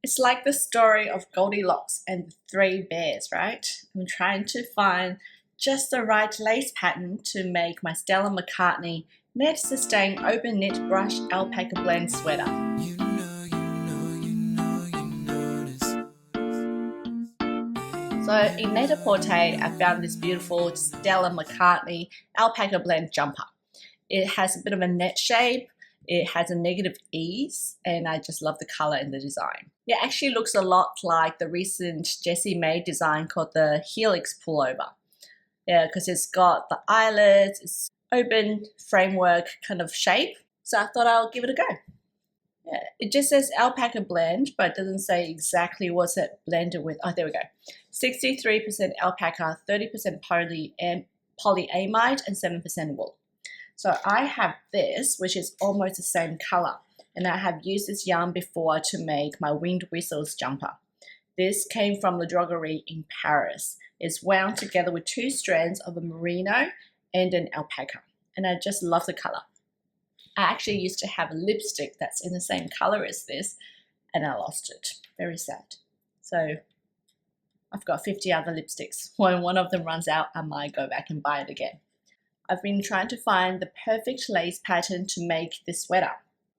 It's like the story of Goldilocks and the three bears, right? I'm trying to find just the right lace pattern to make my Stella Mccartney Net Sustain Open Knit Brush Alpaca Blend sweater. So in Net-a-Porter, I found this beautiful Stella Mccartney Alpaca Blend jumper. It has a bit of a net shape. It has a negative ease, and I just love the color and the design. It actually looks a lot like the recent Jessie made design called the Helix pullover. Yeah, because it's got the eyelet, it's open framework kind of shape. So I thought I'll give it a go. Yeah, it just says alpaca blend, but it doesn't say exactly what's it blended with. Oh, there we go. 63% alpaca, 30% polyamide, and 7% wool. So I have this, which is almost the same color, and I have used this yarn before to make my winged whistles jumper. This came from the Ravelry in Paris. It's wound together with 2 strands of a merino and an alpaca, and I just love the color. I actually used to have a lipstick that's in the same color as this, and I lost it. Very sad. So I've got 50 other lipsticks. When one of them runs out, I might go back and buy it again. I've been trying to find the perfect lace pattern to make this sweater.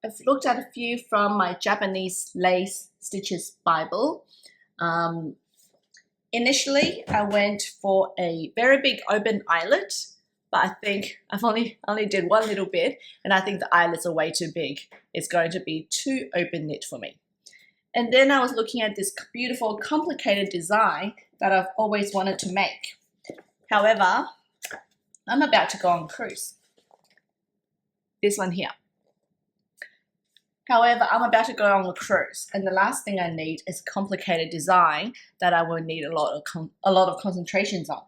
I've looked at a few from my Japanese Lace Stitches Bible. Initially, I went for a very big open eyelet, but I think I've only did one little bit, and I think the eyelets are way too big. It's going to be too open knit for me. And then I was looking at this beautiful, complicated design that I've always wanted to make. However, I'm about to go on a cruise. This one here. However, I'm about to go on a cruise, and the last thing I need is a complicated design that I will need a lot of concentrations on.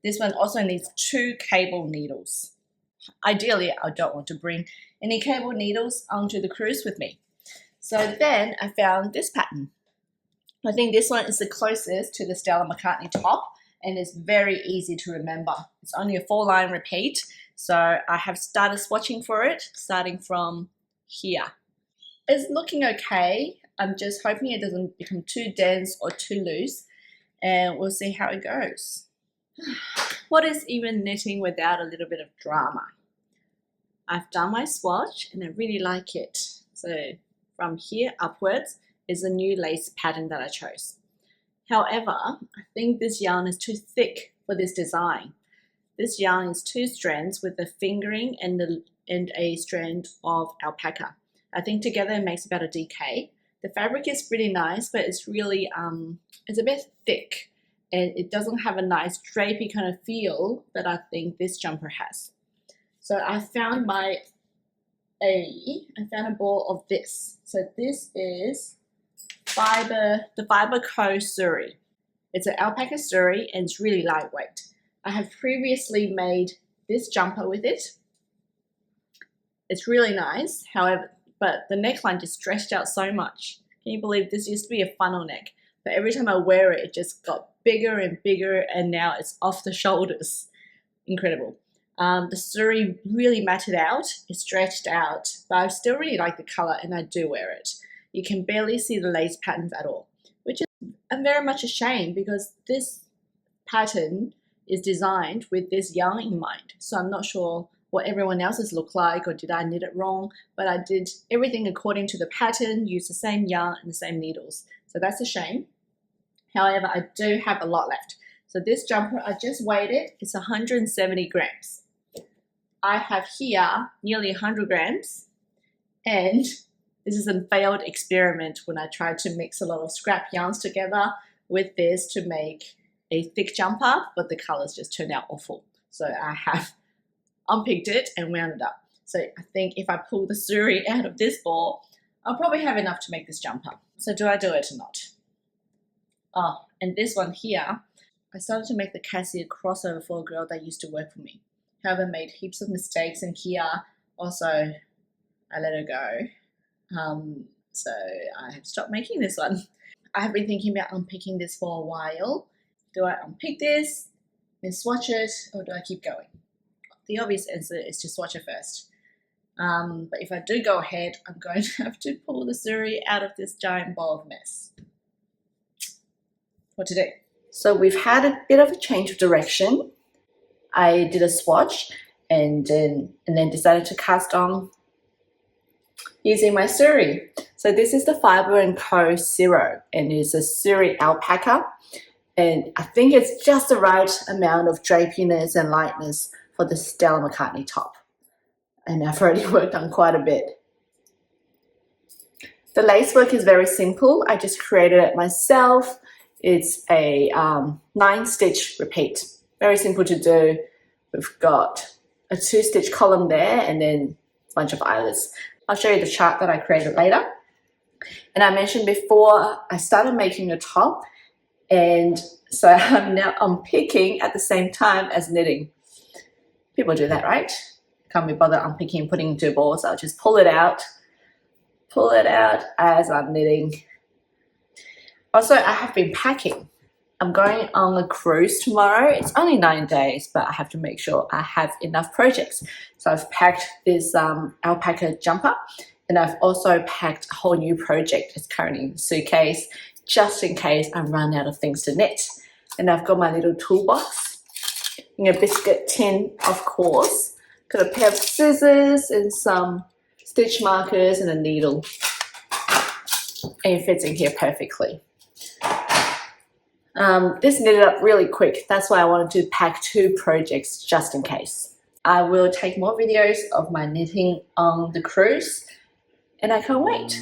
This one also needs 2 cable needles. Ideally, I don't want to bring any cable needles onto the cruise with me. So then I found this pattern. I think this one is the closest to the Stella Mccartney top, and it's very easy to remember. It's only a 4-line repeat, so I have started swatching for it, starting from here. It's looking okay. I'm just hoping it doesn't become too dense or too loose, and we'll see how it goes. What is even knitting without a little bit of drama? I've done my swatch, and I really like it. So from here upwards is a new lace pattern that I chose. However, I think this yarn is too thick for this design. This yarn is 2 strands with a fingering and a strand of alpaca. I think together it makes about a DK. The fabric is pretty nice, but it's really, it's a bit thick, and it doesn't have a nice drapey kind of feel that I think this jumper has. So I found a ball of this. So this is the Fiber Co. Cirro. It's an alpaca Cirro, and it's really lightweight. I have previously made this jumper with it. It's really nice, however, but the neckline just stretched out so much. Can you believe this used to be a funnel neck? But every time I wear it, it just got bigger and bigger, and now it's off the shoulders. Incredible. The Cirro really matted out, it stretched out, but I still really like the color, and I do wear it. You can barely see the lace patterns at all, which is very much a shame because this pattern is designed with this yarn in mind. So I'm not sure what everyone else's look like, or did I knit it wrong, but I did everything according to the pattern, used the same yarn and the same needles. So that's a shame. However, I do have a lot left. So this jumper, I just weighed it, it's 170 grams. I have here nearly 100 grams, and this is a failed experiment when I tried to mix a lot of scrap yarns together with this to make a thick jumper, but the colors just turned out awful. So I have unpicked it and wound it up. So I think if I pull the Cirro out of this ball, I'll probably have enough to make this jumper. So do I do it or not? Oh, and this one here, I started to make the Cassia crossover for a girl that used to work for me. However, I made heaps of mistakes, and here also I let her go. So I have stopped making this one. I have been thinking about unpicking this for a while. Do I unpick this and swatch it, or do I keep going? The obvious answer is to swatch it first. But if I do go ahead, I'm going to have to pull the Cirro out of this giant ball of mess. for today. So we've had a bit of a change of direction. I did a swatch and then decided to cast on using my Cirro. So this is the Fiber & Co. Cirro, and it's a Cirro alpaca. And I think it's just the right amount of drapiness and lightness for the Stella McCartney top. And I've already worked on quite a bit. The lace work is very simple. I just created it myself. It's a 9-stitch repeat. Very simple to do. We've got a 2-stitch column there and then a bunch of eyelets. I'll show you the chart that I created later. And I mentioned before, I started making a top, and so I'm now unpicking at the same time as knitting. People do that, right? Can't be bothered unpicking and putting into balls. I'll just pull it out as I'm knitting. Also, I have been packing. I'm going on a cruise tomorrow. It's only 9 days, but I have to make sure I have enough projects. So I've packed this alpaca jumper, and I've also packed a whole new project. It's currently in the suitcase, just in case I run out of things to knit. And I've got my little toolbox in a biscuit tin, of course. Got a pair of scissors and some stitch markers and a needle. And it fits in here perfectly. This knitted up really quick. That's why I wanted to pack 2 projects just in case. I will take more videos of my knitting on the cruise, and I can't wait.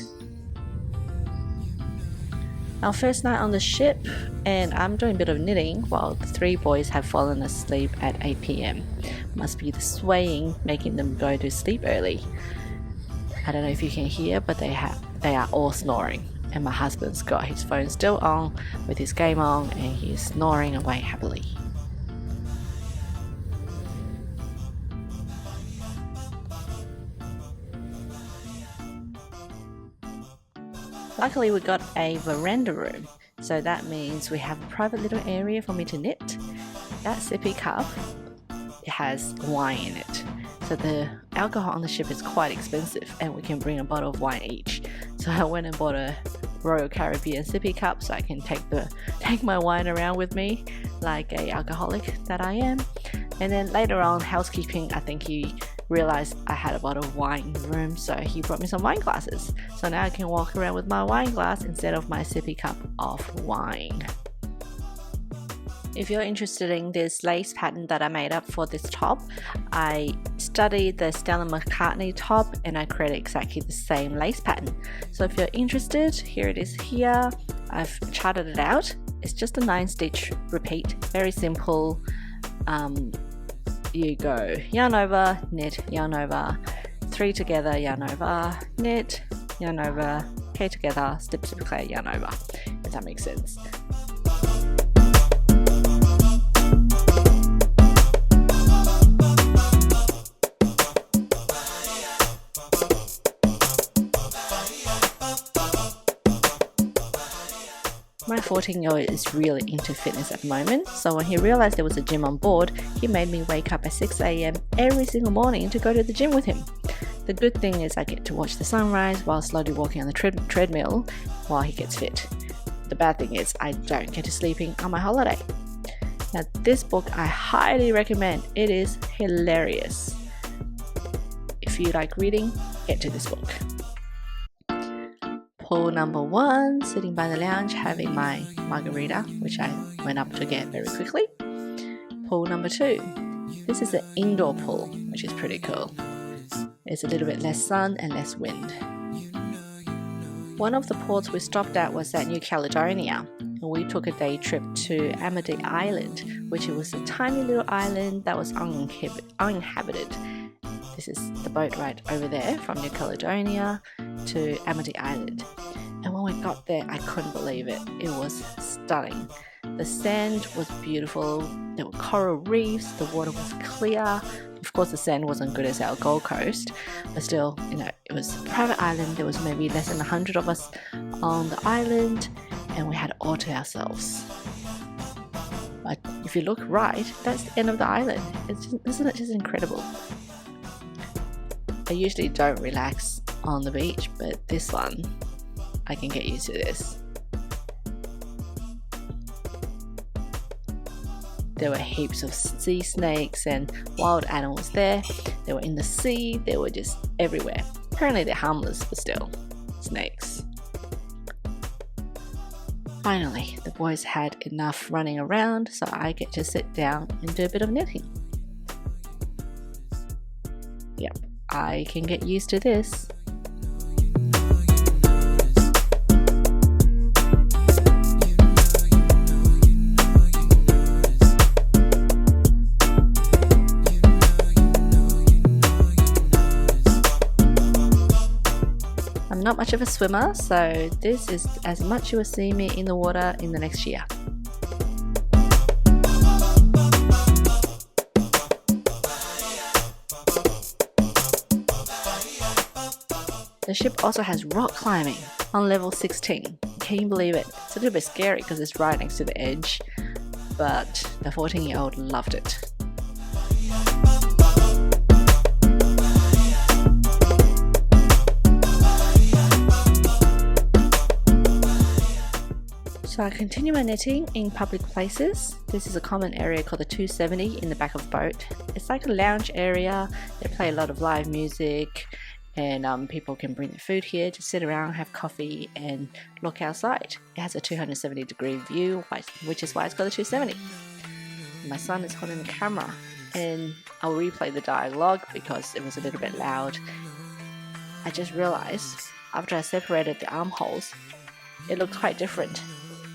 Our first night on the ship, and I'm doing a bit of knitting while the 3 boys have fallen asleep at 8 p.m. Must be the swaying making them go to sleep early. I don't know if you can hear, but they are all snoring. And my husband's got his phone still on with his game on, and he's snoring away happily. Luckily we got a veranda room, so that means we have a private little area for me to knit. That sippy cup, it has wine in it. So the alcohol on the ship is quite expensive, and we can bring a bottle of wine each. So I went and bought a Royal Caribbean sippy cup so I can take my wine around with me like a alcoholic that I am. And then later on, housekeeping, I think he realized I had a bottle of wine in the room, so he brought me some wine glasses. So now I can walk around with my wine glass instead of my sippy cup of wine. If you're interested in this lace pattern that I made up for this top, I studied the Stella McCartney top and I created exactly the same lace pattern. So if you're interested, here it is here. I've charted it out. It's just a 9-stitch repeat, very simple. You go yarn over, knit, yarn over, 3 together, yarn over, knit, yarn over, K together, slip, slip, clay, yarn over, if that makes sense. My 14-year-old is really into fitness at the moment, so when he realized there was a gym on board, he made me wake up at 6 a.m. every single morning to go to the gym with him. The good thing is I get to watch the sunrise while slowly walking on the treadmill while he gets fit. The bad thing is I don't get to sleeping on my holiday. Now this book I highly recommend. It is hilarious. If you like reading, get to this book. Pool number 1, sitting by the lounge having my margarita, which I went up to get very quickly. Pool number 2. This is an indoor pool, which is pretty cool. It's a little bit less sun and less wind. One of the ports we stopped at was at New Caledonia, and we took a day trip to Amity Island, which was a tiny little island that was uninhabited. This is the boat ride over there from New Caledonia to Amity Island. And when we got there, I couldn't believe it. It was stunning. The sand was beautiful. There were coral reefs. The water was clear. Of course, the sand wasn't good as our Gold Coast, but still, it was a private island. There was maybe less than 100 of us on the island, and we had it all to ourselves. But if you look right, that's the end of the island. Isn't it just incredible? I usually don't relax on the beach, but this one, I can get used to this. There were heaps of sea snakes and wild animals there. They were in the sea, they were just everywhere. Apparently they're harmless, but still, snakes. Finally, the boys had enough running around, so I get to sit down and do a bit of knitting. Yep, I can get used to this. I'm not much of a swimmer, so this is as much you will see me in the water in the next year. The ship also has rock climbing on level 16. Can you believe it? It's a little bit scary because it's right next to the edge, but the 14-year-old loved it. So I continue my knitting in public places. This is a common area called the 270 in the back of the boat. It's like a lounge area. They play a lot of live music, and people can bring their food here to sit around, have coffee and look outside. It has a 270-degree view, which is why it's called the 270. My son is holding the camera, and I'll replay the dialogue because it was a little bit loud. I just realized after I separated the armholes, it looked quite different.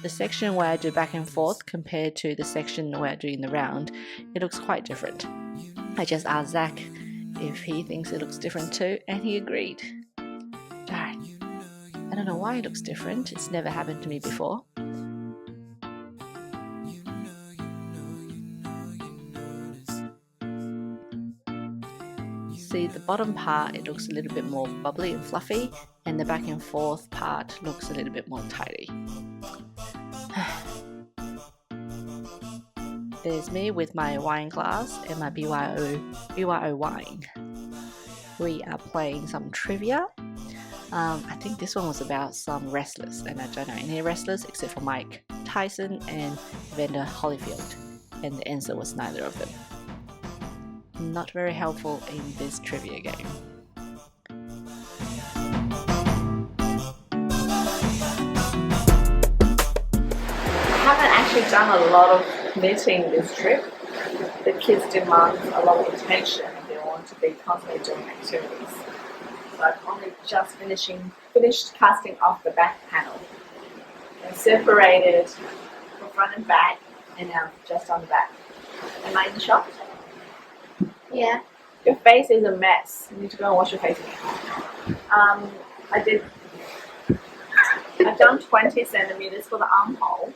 The section where I do back and forth compared to the section where I do in the round, it looks quite different. I just asked Zach if he thinks it looks different too, and he agreed. Darn, I don't know why it looks different. It's never happened to me before. See, the bottom part, it looks a little bit more bubbly and fluffy, and the back and forth part looks a little bit more tidy. There's me with my wine glass and my BYO wine. We are playing some trivia. I think this one was about some wrestlers, and I don't know any wrestlers except for Mike Tyson and Evander Holyfield, and the answer was neither of them. Not very helpful in this trivia game. I haven't actually done a lot of knitting this trip. The kids demand a lot of attention and they want to be constantly doing activities. So I've only just finished casting off the back panel. I separated the front and back, and now just on the back. Am I in the shot? Yeah. Your face is a mess. You need to go and wash your face again. I've done 20 centimeters for the armhole,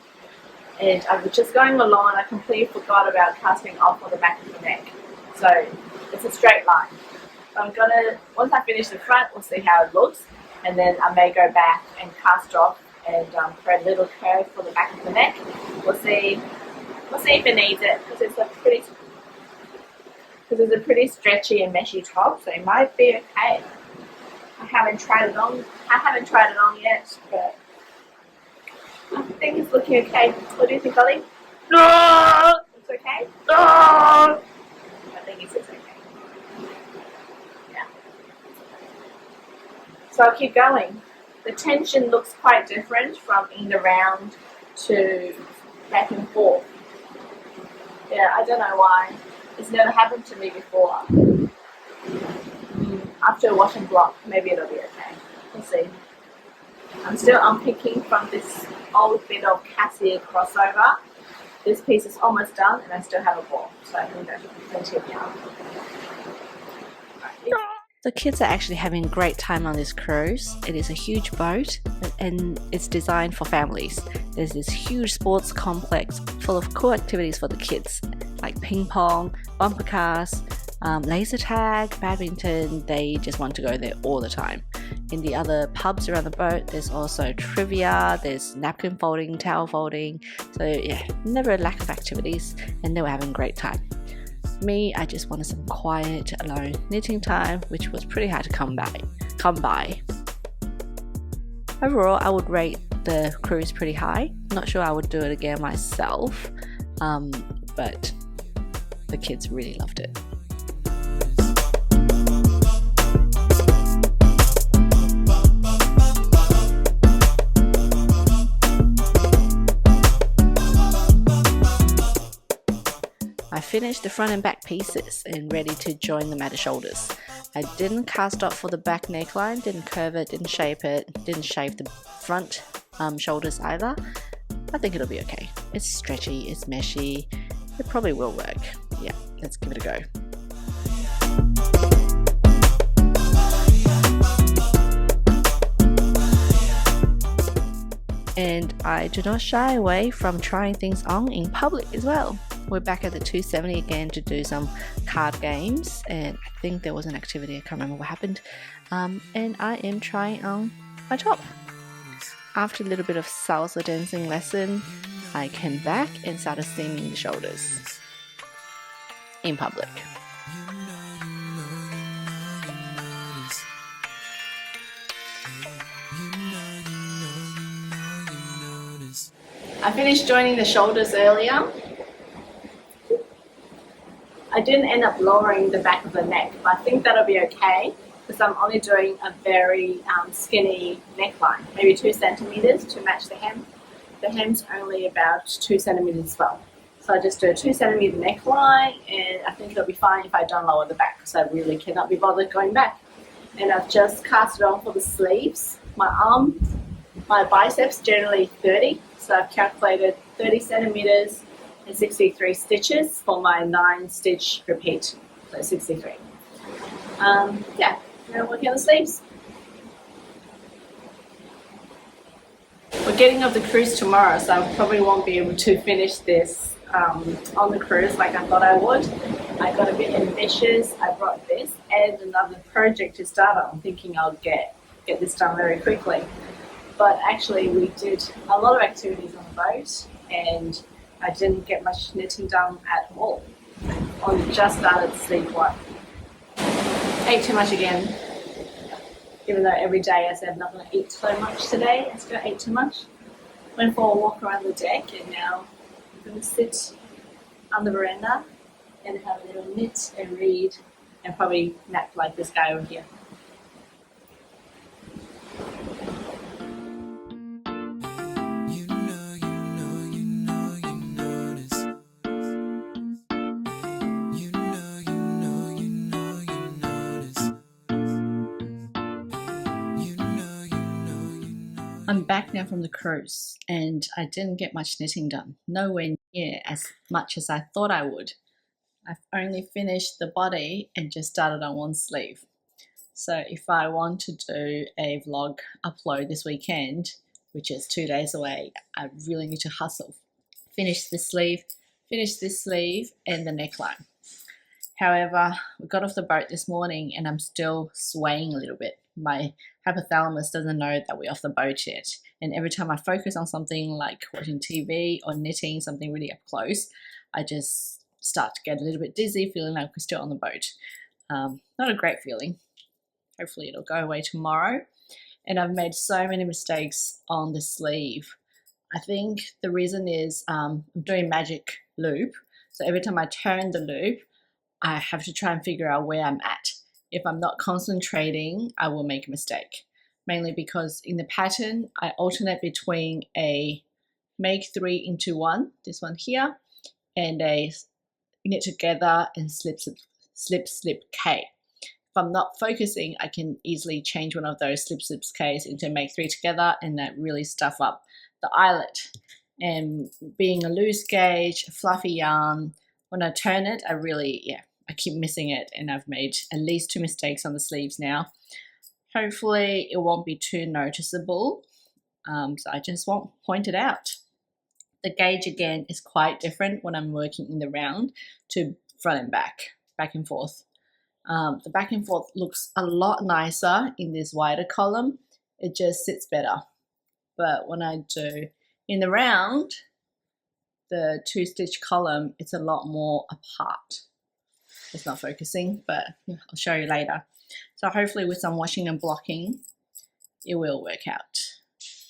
and I was just going along and I completely forgot about casting off on the back of the neck. So it's a straight line. I'm gonna, once I finish the front, we'll see how it looks, and then I may go back and cast off and create a little curve for the back of the neck. We'll see if it needs it, because it's a pretty stretchy and meshy top, so it might be okay. I haven't tried it on yet, but I think it's looking okay. What do you think, Ollie? No! It's okay? No! I think it's okay. Yeah. So I'll keep going. The tension looks quite different from in the round to back and forth. Yeah, I don't know why. It's never happened to me before. After a wash and block, maybe it'll be okay. We'll see. I'm still unpicking from this old bit of Cassia crossover. This piece is almost done and I still have a ball, so I think that's plenty of yarn. The kids are actually having a great time on this cruise. It is a huge boat and it's designed for families. There's this huge sports complex full of cool activities for the kids, like ping pong, bumper cars, laser tag, badminton. They just want to go there all the time. In the other pubs around the boat, there's also trivia, there's napkin folding, towel folding. So yeah, never a lack of activities, and they were having a great time. Me, I just wanted some quiet, alone knitting time, which was pretty hard to come by. Overall, I would rate the cruise pretty high. Not sure I would do it again myself. but the kids really loved it. I finished the front and back pieces and ready to join them at the shoulders. I didn't cast off for the back neckline, didn't curve it, didn't shape it, didn't shave the front shoulders either. I think it'll be okay. It's stretchy, it's meshy, it probably will work. Yeah, let's give it a go. And I do not shy away from trying things on in public as well. We're back at the 270 again to do some card games, and I think there was an activity, I can't remember what happened, and I am trying on my top. After a little bit of salsa dancing lesson, I came back and started singing the shoulders in public. I finished joining the shoulders earlier. I didn't end up lowering the back of the neck, but I think that'll be okay because I'm only doing a very skinny neckline, maybe 2 centimeters to match the hem. The hem's only about 2 centimeters as well. So I just do a 2 centimeter neckline, and I think it'll be fine if I don't lower the back because I really cannot be bothered going back. And I've just cast it on for the sleeves. My biceps generally 30, so I've calculated 30 centimeters and 63 stitches for my 9 stitch repeat, so 63. Yeah, now working on the sleeves. We're getting off the cruise tomorrow, so I probably won't be able to finish this on the cruise like I thought I would. I got a bit ambitious. I brought this and another project to start on, thinking I'll get this done very quickly. But actually we did a lot of activities on the boat and I didn't get much knitting done at all. I just started sleep one. Ate too much again. Even though every day I said I'm not going to eat so much today, I still ate too much. Went for a walk around the deck and now I'm going to sit on the veranda and have a little knit and read and probably nap like this guy over here. I'm back now from the cruise and I didn't get much knitting done, nowhere near as much as I thought I would. I've only finished the body and just started on one sleeve. So if I want to do a vlog upload this weekend, which is 2 days away, I really need to hustle. Finish this sleeve and the neckline. However, we got off the boat this morning and I'm still swaying a little bit. My hypothalamus doesn't know that we're off the boat yet. And every time I focus on something like watching TV or knitting something really up close, I just start to get a little bit dizzy, feeling like we're still on the boat. Not a great feeling. Hopefully it'll go away tomorrow. And I've made so many mistakes on the sleeve. I think the reason is I'm doing magic loop. So every time I turn the loop, I have to try and figure out where I'm at. If I'm not concentrating, I will make a mistake. Mainly because in the pattern, I alternate between a make 3 into 1, this one here, and a knit together and slip, slip, K. If I'm not focusing, I can easily change one of those slip, slips, Ks into make 3 together, and that really stuff up the eyelet. And being a loose gauge, fluffy yarn, when I turn it, I keep missing it, and I've made at least 2 mistakes on the sleeves now. Hopefully it won't be too noticeable, so I just won't point it out. The gauge again is quite different when I'm working in the round to front and back and forth. The back and forth looks a lot nicer in this wider column. It just sits better. But when I do in the round, the 2-stitch column, it's a lot more apart. It's not focusing, but I'll show you later. So hopefully with some washing and blocking, it will work out.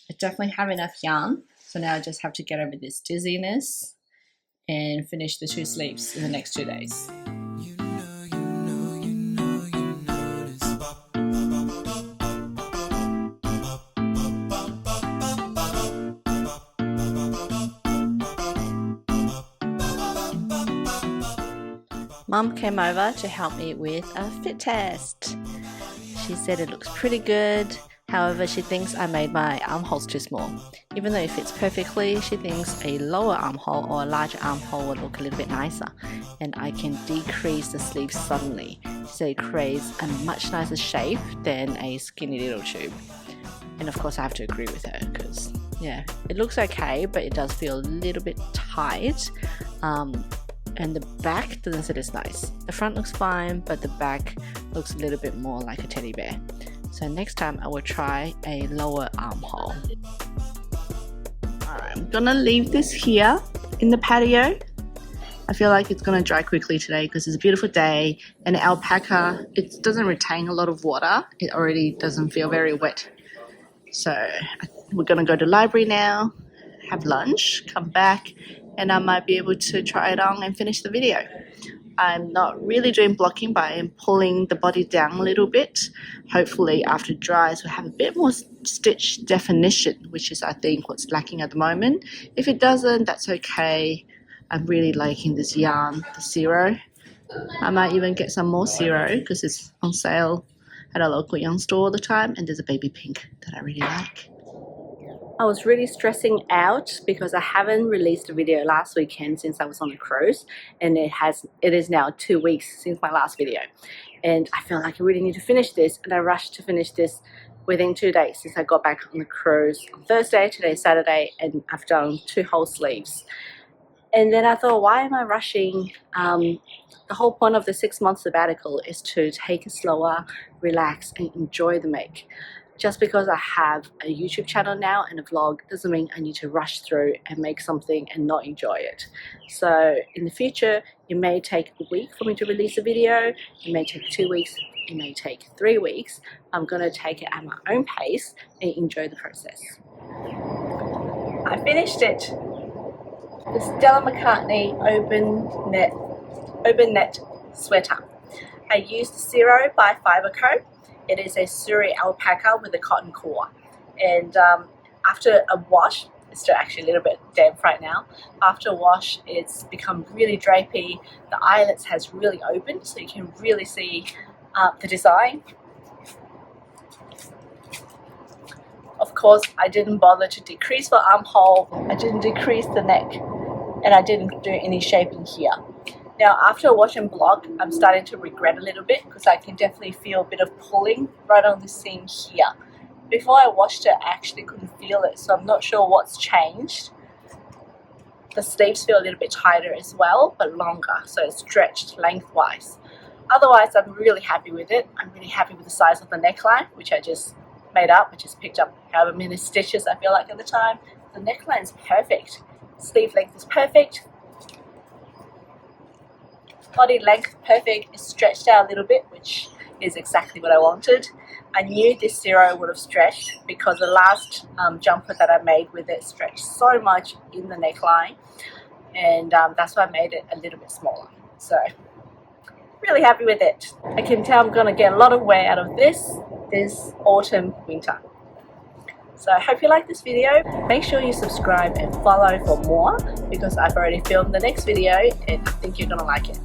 I definitely have enough yarn, so now I just have to get over this dizziness and finish the 2 sleeves in the next 2 days. Mum came over to help me with a fit test. She said it looks pretty good. However, she thinks I made my armholes too small. Even though it fits perfectly, she thinks a lower armhole or a larger armhole would look a little bit nicer, and I can decrease the sleeves suddenly. She said it creates a much nicer shape than a skinny little tube. And of course I have to agree with her, because yeah, it looks okay, but it does feel a little bit tight. And the back doesn't sit as nice. The front looks fine, but the back looks a little bit more like a teddy bear. So next time I will try a lower armhole. Alright, I'm gonna leave this here in the patio. I feel like it's gonna dry quickly today because it's a beautiful day, and alpaca, it doesn't retain a lot of water. It already doesn't feel very wet. So we're gonna go to the library now, have lunch, come back, and I might be able to try it on and finish the video. I'm not really doing blocking, but I am pulling the body down a little bit. Hopefully after it dries we'll have a bit more stitch definition, which is I think what's lacking at the moment. If it doesn't, that's okay. I'm really liking this yarn, the Cirro. I might even get some more Cirro because it's on sale at a local yarn store all the time, and there's a baby pink that I really like. I was really stressing out because I haven't released a video last weekend since I was on a cruise, and it is now 2 weeks since my last video, and I feel like I really need to finish this, and I rushed to finish this within 2 days since I got back on the cruise on Thursday. Today's Saturday, and I've done 2 whole sleeves. And then I thought, why am I rushing? The whole point of the 6-month sabbatical is to take it slower, relax, and enjoy the make. Just because I have a YouTube channel now and a vlog doesn't mean I need to rush through and make something and not enjoy it. So in the future, it may take a week for me to release a video, it may take 2 weeks, it may take 3 weeks. I'm going to take it at my own pace and enjoy the process. I finished it. The Stella Mccartney open net sweater. I used Cirro by Fiber Co. It is a Cirro alpaca with a cotton core, and after a wash, it's still actually a little bit damp right now. After a wash, it's become really drapey. The eyelets has really opened, so you can really see the design. Of course, I didn't bother to decrease the armhole, I didn't decrease the neck, and I didn't do any shaping here. Now after a wash and block, I'm starting to regret a little bit because I can definitely feel a bit of pulling right on the seam here. Before I washed it, I actually couldn't feel it, so I'm not sure what's changed. The sleeves feel a little bit tighter as well, but longer, so it's stretched lengthwise. Otherwise, I'm really happy with it. I'm really happy with the size of the neckline, which I just made up. I just picked up however many stitches I feel like at the time. The neckline is perfect. Sleeve length is perfect. Body length perfect. It's stretched out a little bit, which is exactly what I wanted. I knew this Cirro would have stretched because the last jumper that I made with it stretched so much in the neckline, and that's why I made it a little bit smaller. So really happy with it. I can tell I'm going to get a lot of wear out of this autumn winter. So I hope you like this video. Make sure you subscribe and follow for more because I've already filmed the next video and I think you're going to like it.